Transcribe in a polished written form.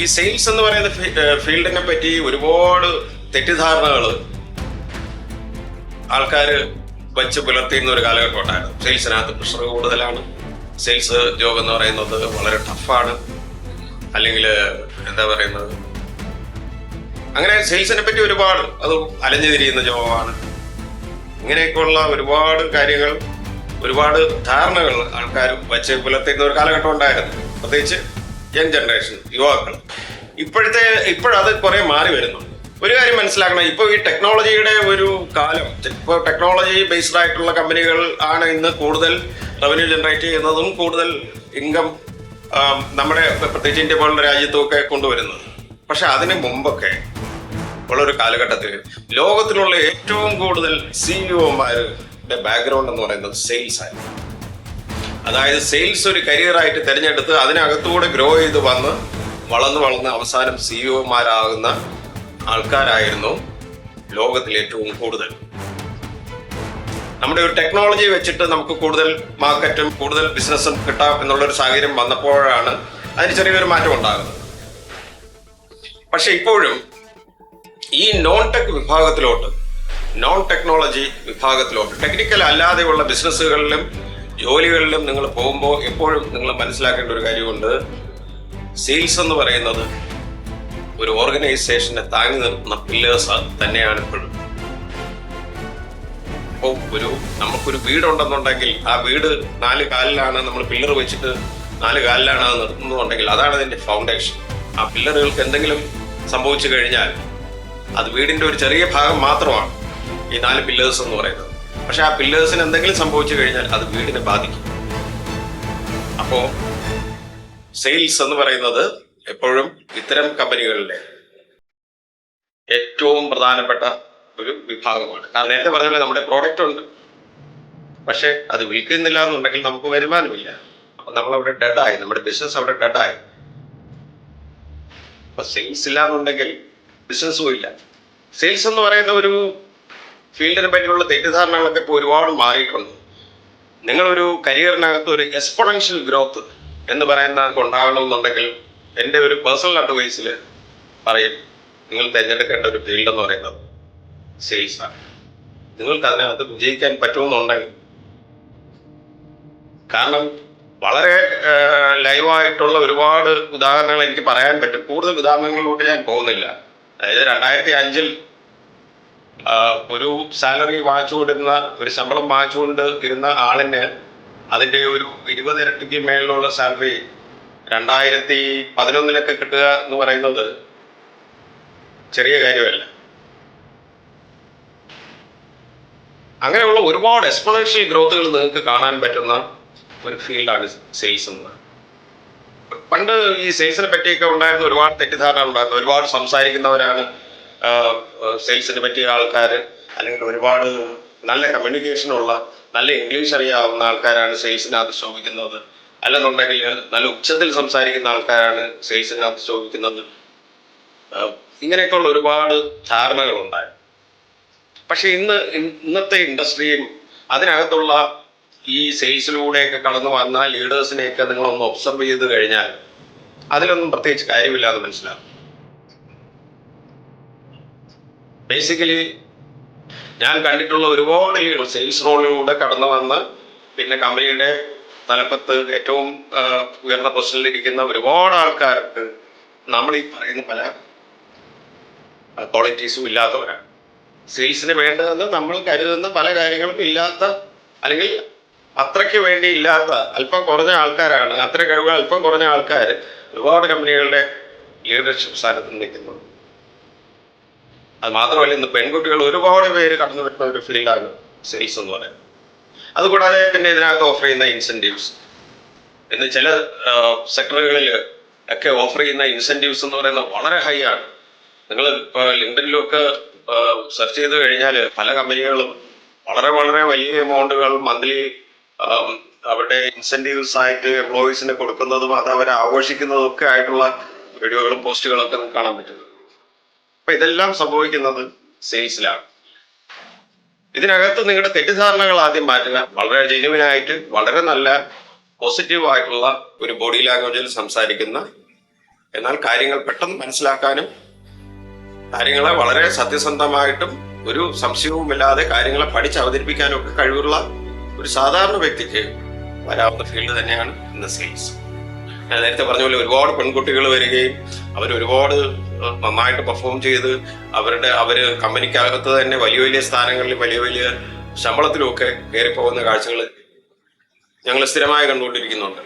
ഈ സെയിൽസ് എന്ന് പറയുന്ന ഫീൽഡിനെ പറ്റി ഒരുപാട് തെറ്റിദ്ധാരണകൾ ആൾക്കാർ വച്ച് പുലർത്തിയിരുന്ന ഒരു കാലഘട്ടം ഉണ്ടായിരുന്നു. സെയിൽസിനകത്ത് പ്രഷർ കൂടുതലാണ്, സെയിൽസ് ജോബ് എന്ന് പറയുന്നത് വളരെ ടഫാണ്, അല്ലെങ്കിൽ എന്താ പറയുന്നത്, അങ്ങനെ സെയിൽസിനെ പറ്റി ഒരുപാട് അത് അലഞ്ഞു തിരിയുന്ന ജോബാണ്. ഇങ്ങനെയൊക്കെയുള്ള ഒരുപാട് കാര്യങ്ങൾ, ഒരുപാട് ധാരണകൾ ആൾക്കാർ വച്ച് പുലർത്തിയിരുന്ന ഒരു കാലഘട്ടം ഉണ്ടായിരുന്നു, പ്രത്യേകിച്ച് യങ് ജനറേഷൻ, യുവാക്കൾ. ഇപ്പോഴത് കുറെ മാറി വരുന്നു. ഒരു കാര്യം മനസ്സിലാക്കണം, ഇപ്പോൾ ഈ ടെക്നോളജിയുടെ ഒരു കാലം, ഇപ്പോൾ ടെക്നോളജി ബേസ്ഡ് ആയിട്ടുള്ള കമ്പനികൾ ആണ് ഇന്ന് കൂടുതൽ റവന്യൂ ജനറേറ്റ് ചെയ്യുന്നതും കൂടുതൽ ഇൻകം നമ്മുടെ പ്രത്യേകിച്ച് ഇന്ത്യ പോലുള്ള രാജ്യത്തുമൊക്കെ കൊണ്ടുവരുന്നത്. പക്ഷെ അതിന് മുമ്പൊക്കെ ഉള്ളൊരു കാലഘട്ടത്തിൽ ലോകത്തിലുള്ള ഏറ്റവും കൂടുതൽ സിഇഒമാരുടെ ബാക്ക്ഗ്രൗണ്ട് എന്ന് പറയുന്നത് സെയിൽസ് ആയിരുന്നു. അതായത് സെയിൽസ് ഒരു കരിയറായിട്ട് തിരഞ്ഞെടുത്ത് അതിനകത്തൂടെ ഗ്രോ ചെയ്ത് വന്ന് വളർന്ന് അവസാനം സിഇഒമാരാകുന്ന ആൾക്കാരായിരുന്നു ലോകത്തിൽ ഏറ്റവും കൂടുതൽ. നമ്മുടെ ഒരു ടെക്നോളജി വെച്ചിട്ട് നമുക്ക് കൂടുതൽ മാർക്കറ്റും കൂടുതൽ ബിസിനസ്സും കിട്ടാം എന്നുള്ളൊരു സാഹചര്യം വന്നപ്പോഴാണ് അതിന് ചെറിയൊരു മാറ്റം ഉണ്ടാകുന്നത്. പക്ഷെ ഇപ്പോഴും ഈ നോൺ ടെക്നോളജി വിഭാഗത്തിലോട്ട് ടെക്നിക്കൽ അല്ലാതെയുള്ള ബിസിനസ്സുകളിലും ജോലികളിലും നിങ്ങൾ പോകുമ്പോൾ എപ്പോഴും നിങ്ങൾ മനസ്സിലാക്കേണ്ട ഒരു കാര്യമുണ്ട്. സെയിൽസ് എന്ന് പറയുന്നത് ഒരു ഓർഗനൈസേഷനെ താങ്ങി നിർത്തുന്ന പില്ലേഴ്സ് തന്നെയാണ് ഇപ്പോഴും. ഇപ്പോൾ നമുക്കൊരു വീടുണ്ടെന്നുണ്ടെങ്കിൽ ആ വീട് 4 കാലിലാണ് നമ്മൾ പില്ലർ വെച്ചിട്ട് 4 കാലിലാണ് അത് നിർത്തുന്നുണ്ടെങ്കിൽ അതാണ് അതിന്റെ ഫൗണ്ടേഷൻ. ആ പില്ലറുകൾക്ക് എന്തെങ്കിലും സംഭവിച്ചു കഴിഞ്ഞാൽ അത് വീടിന്റെ ഒരു ചെറിയ ഭാഗം മാത്രമാണ് ഈ 4 പില്ലേഴ്സ് എന്ന് പറയുന്നത്. പക്ഷെ ആ പില്ലേഴ്സിന് എന്തെങ്കിലും സംഭവിച്ചു കഴിഞ്ഞാൽ അത് വീടിനെ ബാധിക്കും. അപ്പോ സെയിൽസ് എന്ന് പറയുന്നത് എപ്പോഴും ഇത്തരം കമ്പനികളിലെ ഏറ്റവും പ്രധാനപ്പെട്ട ഒരു വിഭാഗമാണ്. കാരണം നേരത്തെ പറഞ്ഞ പോലെ നമ്മുടെ പ്രോഡക്റ്റ് ഉണ്ട്, പക്ഷെ അത് വിൽക്കുന്നില്ല എന്നുണ്ടെങ്കിൽ നമുക്ക് വരുമാനമില്ല. അപ്പൊ നമ്മളവിടെ ഡെഡായി, നമ്മുടെ ബിസിനസ് അവിടെ ഡെഡായി. അപ്പൊ സെയിൽസ് ഇല്ല എന്നുണ്ടെങ്കിൽ ബിസിനസ്സും ഇല്ല. സെയിൽസ് എന്ന് പറയുന്ന ഒരു ഫീൽഡിനെ പറ്റിയുള്ള തെറ്റിദ്ധാരണകളൊക്കെ ഇപ്പോൾ ഒരുപാട് മാറിയിട്ടുണ്ട്. നിങ്ങളൊരു കരിയറിനകത്ത് ഒരു എക്സ്പോണൻഷ്യൽ ഗ്രോത്ത് എന്ന് പറയുന്ന ഉണ്ടാകണമെന്നുണ്ടെങ്കിൽ എൻ്റെ ഒരു പേഴ്സണൽ അഡ്വൈസിൽ പറയും, നിങ്ങൾ തിരഞ്ഞെടുക്കേണ്ട ഒരു ഫീൽഡ് എന്ന് പറയുന്നത് സെയിൽസ് ആണ്. നിങ്ങൾക്ക് അതിനകത്ത് വിജയിക്കാൻ പറ്റുമെന്നുണ്ടെങ്കിൽ, കാരണം വളരെ ലൈവായിട്ടുള്ള ഒരുപാട് ഉദാഹരണങ്ങൾ എനിക്ക് പറയാൻ പറ്റും. കൂടുതൽ ഉദാഹരണങ്ങളിലൂടെ ഞാൻ പോകുന്നില്ല. അതായത് 2005 ഒരു സാലറി വാങ്ങിച്ചുകൊണ്ടിരുന്ന, ഒരു ശമ്പളം വാങ്ങിച്ചുകൊണ്ട് ഇരുന്ന ആളിന് അതിൻ്റെ ഒരു 20 ഇരട്ടിക്ക് മേളിലുള്ള സാലറി 2011 കിട്ടുക എന്ന് പറയുന്നത് ചെറിയ കാര്യമല്ല. അങ്ങനെയുള്ള ഒരുപാട് എക്സ്പോണൻഷ്യൽ ഗ്രോത്തുകൾ നിങ്ങൾക്ക് കാണാൻ പറ്റുന്ന ഒരു ഫീൽഡാണ് സെയിൽസ് എന്ന്. പണ്ട് ഈ സെയിൽസിനെ പറ്റിയൊക്കെ ഉണ്ടായിരുന്ന ഒരുപാട് തെറ്റിദ്ധാരണ ഉണ്ടായിരുന്നു. ഒരുപാട് സംസാരിക്കുന്നവരാണ് സെയിൽസിനെ പറ്റിയ ആൾക്കാർ, അല്ലെങ്കിൽ ഒരുപാട് നല്ല കമ്മ്യൂണിക്കേഷനുള്ള, നല്ല ഇംഗ്ലീഷ് അറിയാവുന്ന ആൾക്കാരാണ് സെയിൽസിനകത്ത് ശോഭിക്കുന്നത്. അല്ലെന്നുണ്ടെങ്കിൽ നല്ല ഉച്ചത്തിൽ സംസാരിക്കുന്ന ആൾക്കാരാണ് സെയിൽസിനകത്ത് ശോഭിക്കുന്നത്. ഇങ്ങനെയൊക്കെയുള്ള ഒരുപാട് ധാരണകളുണ്ടായി. പക്ഷെ ഇന്നത്തെ ഇൻഡസ്ട്രിയും അതിനകത്തുള്ള ഈ സെയിൽസിലൂടെയൊക്കെ കടന്നു വന്ന ലീഡേഴ്സിനെയൊക്കെ നിങ്ങളൊന്ന് ഒബ്സർവ് ചെയ്ത് കഴിഞ്ഞാൽ അതിലൊന്നും പ്രത്യേകിച്ച് കാര്യമില്ലാതെ മനസ്സിലാവും. ബേസിക്കലി ഞാൻ കണ്ടിട്ടുള്ള ഒരുപാട് സെയിൽസ് റോളിലൂടെ കടന്നു വന്ന് പിന്നെ കമ്പനിയുടെ തലപ്പത്ത് ഏറ്റവും ഉയർന്ന പൊസിഷനിലിരിക്കുന്ന ഒരുപാട് ആൾക്കാർക്ക് നമ്മൾ ഈ പറയുന്ന പല ക്വാളിറ്റീസും ഇല്ലാത്തവരാണ്. സെയിൽസിന് വേണ്ടതെന്ന് നമ്മൾ കരുതുന്ന പല കാര്യങ്ങളും ഇല്ലാത്ത, അല്ലെങ്കിൽ അത്രയ്ക്ക് വേണ്ടി ഇല്ലാത്ത അല്പം കുറഞ്ഞ ആൾക്കാരാണ്. അത്ര കഴിവ് അല്പം കുറഞ്ഞ ആൾക്കാർ ഒരുപാട് കമ്പനികളുടെ ലീഡർഷിപ്പ് സ്ഥാനത്ത് നിൽക്കുന്നു. അത് മാത്രമല്ല, ഇന്ന് പെൺകുട്ടികൾ ഒരുപാട് പേര് കടന്നു വരുന്ന ഒരു ഫീൽഡാണ് സെയിൽസ് എന്ന് പറയുന്നത്. അതുകൂടാതെ പിന്നെ ഇതിനകത്ത് ഓഫർ ചെയ്യുന്ന ഇൻസെൻറ്റീവ്സ്, ഇന്ന് ചില സെക്ടറുകളിൽ ഒക്കെ ഓഫർ ചെയ്യുന്ന ഇൻസെൻറ്റീവ്സ് എന്ന് പറയുന്നത് വളരെ ഹൈ ആണ്. നിങ്ങൾ ഇപ്പോൾ ലിങ്ക്ഡിനിലൊക്കെ സെർച്ച് ചെയ്ത് കഴിഞ്ഞാൽ പല കമ്പനികളും വളരെ വളരെ വലിയ എമൗണ്ടുകൾ മന്ത്ലി അവരുടെ ഇൻസെൻറ്റീവ്സ് ആയിട്ട് എംപ്ലോയീസിന് കൊടുക്കുന്നതും അത് അവരെ ആഘോഷിക്കുന്നതും ഒക്കെ ആയിട്ടുള്ള വീഡിയോകളും പോസ്റ്റുകളൊക്കെ നമുക്ക് കാണാൻ പറ്റുന്നത്. അപ്പൊ ഇതെല്ലാം സംഭവിക്കുന്നത് സെയിൽസിലാണ്. ഇതിനകത്ത് നിങ്ങളുടെ തെറ്റിദ്ധാരണകൾ ആദ്യം മാറ്റുക. വളരെ ജെന്യുവിനായിട്ട് വളരെ നല്ല പോസിറ്റീവ് ആയിട്ടുള്ള ഒരു ബോഡി ലാംഗ്വേജിൽ സംസാരിക്കുന്ന എന്നാൽ കാര്യങ്ങൾ പെട്ടെന്ന് മനസ്സിലാക്കാനും കാര്യങ്ങളെ വളരെ സത്യസന്ധമായിട്ടും ഒരു സംശയവുമില്ലാതെ കാര്യങ്ങളെ പഠിച്ച് അവതരിപ്പിക്കാനും ഒക്കെ കഴിവുള്ള ഒരു സാധാരണ വ്യക്തിക്ക് വരാവുന്ന ഫീൽഡ് തന്നെയാണ് ഇന്ന് സെയിൽസ്. ഞാൻ നേരത്തെ പറഞ്ഞ പോലെ ഒരുപാട് പെൺകുട്ടികൾ വരികയും ഒരുപാട് നന്നായിട്ട് പെർഫോം ചെയ്ത് അവര് കമ്പനിക്കകത്ത് തന്നെ വലിയ വലിയ സ്ഥാനങ്ങളിൽ വലിയ വലിയ ശമ്പളത്തിലുമൊക്കെ കയറിപ്പോകുന്ന കാഴ്ചകൾ ഞങ്ങൾ സ്ഥിരമായി കണ്ടുകൊണ്ടിരിക്കുന്നുണ്ട്.